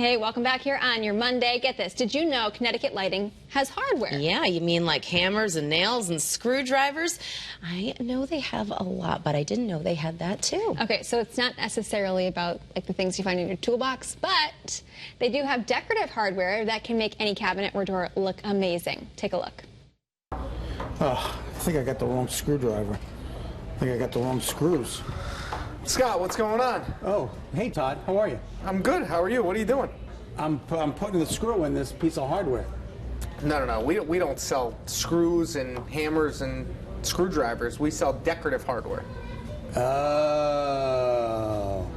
Hey, welcome back here on your Monday. Get this. Did you know Connecticut Lighting has hardware? Yeah, you mean like hammers and nails and screwdrivers? I know they have a lot, but I didn't know they had that too. Okay, so it's not necessarily about like the things you find in your toolbox, but they do have decorative hardware that can make any cabinet or door look amazing. Take a look. I think I got the wrong screwdriver. I think I got the wrong screws. Scott, what's going on? Oh, hey Todd, how are you? I'm good. How are you? What are you doing? I'm putting the screw in this piece of hardware. No. We don't sell screws and hammers and screwdrivers. We sell decorative hardware. Oh.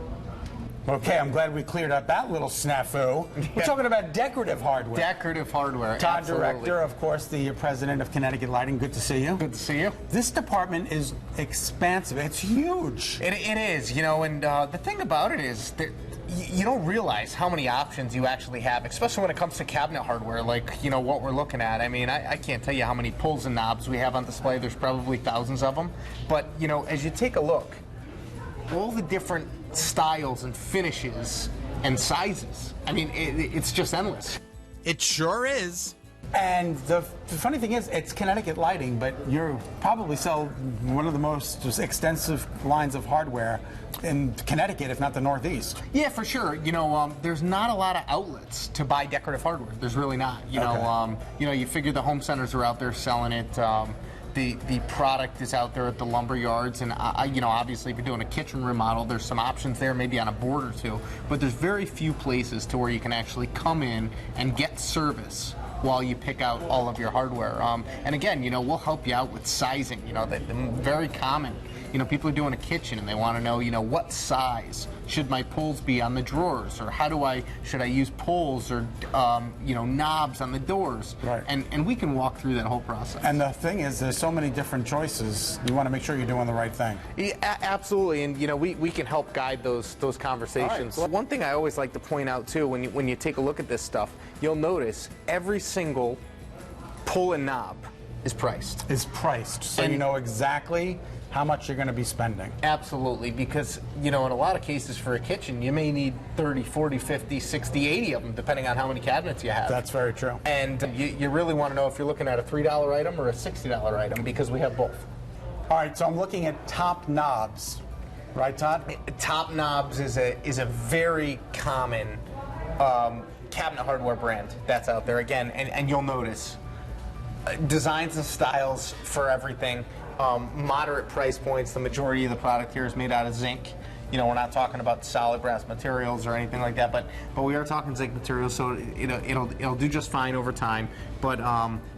Okay, I'm glad we cleared up that little snafu. We're talking about decorative hardware. Decorative hardware. Todd, absolutely. Director, of course, the president of Connecticut Lighting. Good to see you. Good to see you. This department is expansive. It's huge. It is, you know, and the thing about it is that you don't realize how many options you actually have, especially when it comes to cabinet hardware, like, you know, what we're looking at. I mean, I can't tell you how many pulls and knobs we have on display. There's probably thousands of them. But, you know, as you take a look, all the different styles and finishes and sizes, I mean, it's just endless. It sure is. And the funny thing is, it's Connecticut Lighting, but you probably sell one of the most extensive lines of hardware in Connecticut, if not the Northeast. Yeah, for sure. You know, there's not a lot of outlets to buy decorative hardware. There's really not. You know, you figure the home centers are out there selling it. The product is out there at the lumber yards, and you know, obviously, if you're doing a kitchen remodel, there's some options there, maybe on a board or two. But there's very few places to where you can actually come in and get service while you pick out all of your hardware. And again, you know, we'll help you out with sizing. You know, very common. You know, people are doing a kitchen and they want to know, you know, what size should my pulls be on the drawers, or should I use pulls or you know, knobs on the doors? Right. And we can walk through that whole process. And the thing is, there's so many different choices. You want to make sure you're doing the right thing. Yeah, absolutely, and you know, we can help guide those conversations. Right. One thing I always like to point out too, when you take a look at this stuff, you'll notice every single pull and knob is priced. So you know exactly how much you're going to be spending. Absolutely, because, you know, in a lot of cases for a kitchen, you may need 30, 40, 50, 60, 80 of them, depending on how many cabinets you have. That's very true. And you really want to know if you're looking at a $3 item or a $60 item, because we have both. All right, so I'm looking at Top Knobs. Right, Todd? Top Knobs is a very common cabinet hardware brand that's out there. Again, and you'll notice designs and styles for everything. Moderate price points. The majority of the product here is made out of zinc. You know, we're not talking about solid brass materials or anything like that, but we are talking zinc materials, so it'll do just fine over time. But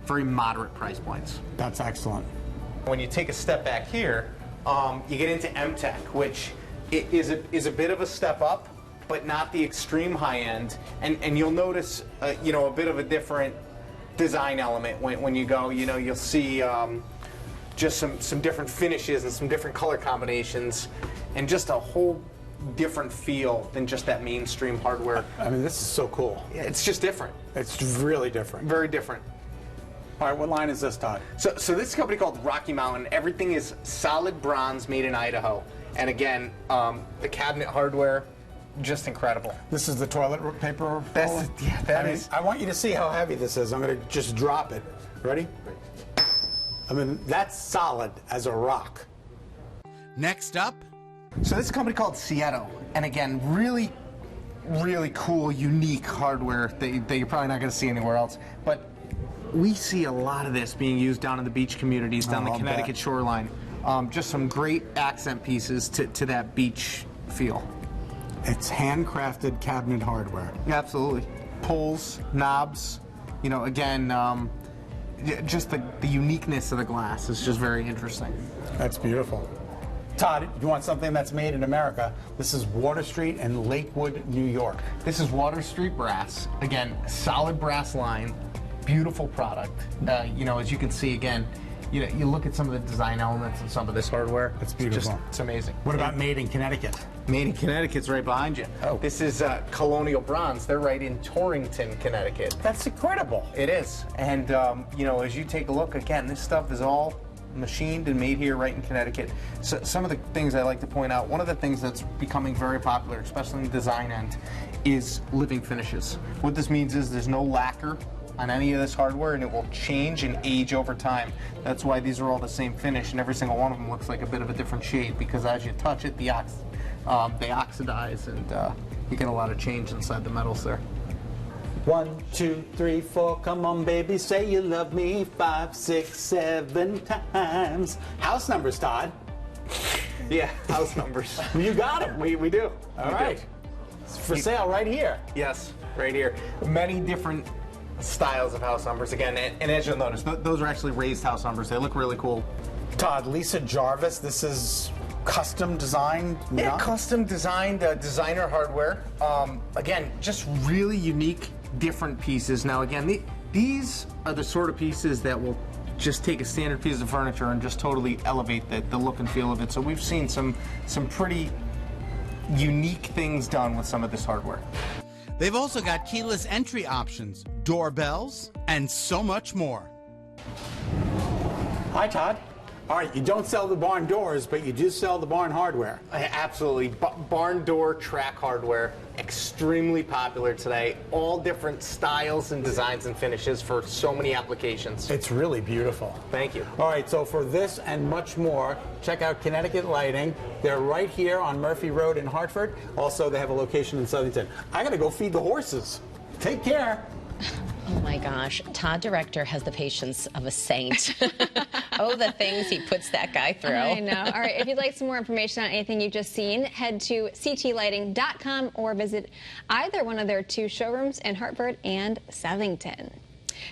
very moderate price points. That's excellent. When you take a step back here, you get into M-Tech, which is a bit of a step up, but not the extreme high end. And you'll notice, you know, a bit of a different design element when you go. You know, you'll see just some different finishes and some different color combinations, and just a whole different feel than just that mainstream hardware. I mean, this is so cool. Yeah, it's just different. It's really different. Very different. All right, what line is this, Todd? So this is a company called Rocky Mountain. Everything is solid bronze, made in Idaho. And again, the cabinet hardware, just incredible. This is the toilet paper roll? I want you to see how heavy this is. I'm going to just drop it. Ready? I mean, that's solid as a rock. Next up. So this is a company called Sieto. And again, really, really cool, unique hardware that you're probably not going to see anywhere else. But we see a lot of this being used down in the beach communities, down the Connecticut shoreline. Just some great accent pieces to that beach feel. It's handcrafted cabinet hardware. Absolutely. Pulls, knobs, you know, again, just the uniqueness of the glass is just very interesting. That's beautiful. Todd, you want something that's made in America? This is Water Street in Lakewood, New York. This is Water Street brass. Again, solid brass line, beautiful product. You know, as you can see, again, you look at some of the design elements and some of this hardware. It's beautiful. It's amazing. What about made in Connecticut? Made in Connecticut's right behind you. Oh. This is Colonial Bronze. They're right in Torrington, Connecticut. That's incredible. It is. And, you know, as you take a look, again, this stuff is all machined and made here right in Connecticut. So some of the things I like to point out, one of the things that's becoming very popular, especially in the design end, is living finishes. What this means is there's no lacquer on any of this hardware, and it will change and age over time. That's why these are all the same finish, and every single one of them looks like a bit of a different shade, because as you touch it, they oxidize, and you get a lot of change inside the metals there. 1, 2, 3, 4, come on baby, say you love me 5, 6, 7 times. House numbers, Todd. Yeah, house numbers. You got them. We do. All right. It's for sale right here. Yes, right here. Many different styles of house numbers. Again, and as you'll notice, those are actually raised house numbers. They look really cool. Todd, Lisa Jarvis, this is custom designed? Yeah, custom designed, designer hardware. Again, just really unique, different pieces. Now, again, these are the sort of pieces that will just take a standard piece of furniture and just totally elevate the look and feel of it. So we've seen some pretty unique things done with some of this hardware. They've also got keyless entry options, doorbells, and so much more. Hi, Todd. All right, you don't sell the barn doors, but you do sell the barn hardware. Absolutely. Barn door track hardware, extremely popular today. All different styles and designs and finishes for so many applications. It's really beautiful. Thank you. All right, so for this and much more, check out Connecticut Lighting. They're right here on Murphy Road in Hartford. Also, they have a location in Southington. I got to go feed the horses. Take care. Oh my gosh, Todd Director has the patience of a saint. Oh, the things he puts that guy through. I know. All right, if you'd like some more information on anything you've just seen, head to ctlighting.com or visit either one of their 2 showrooms in Hartford and Southington.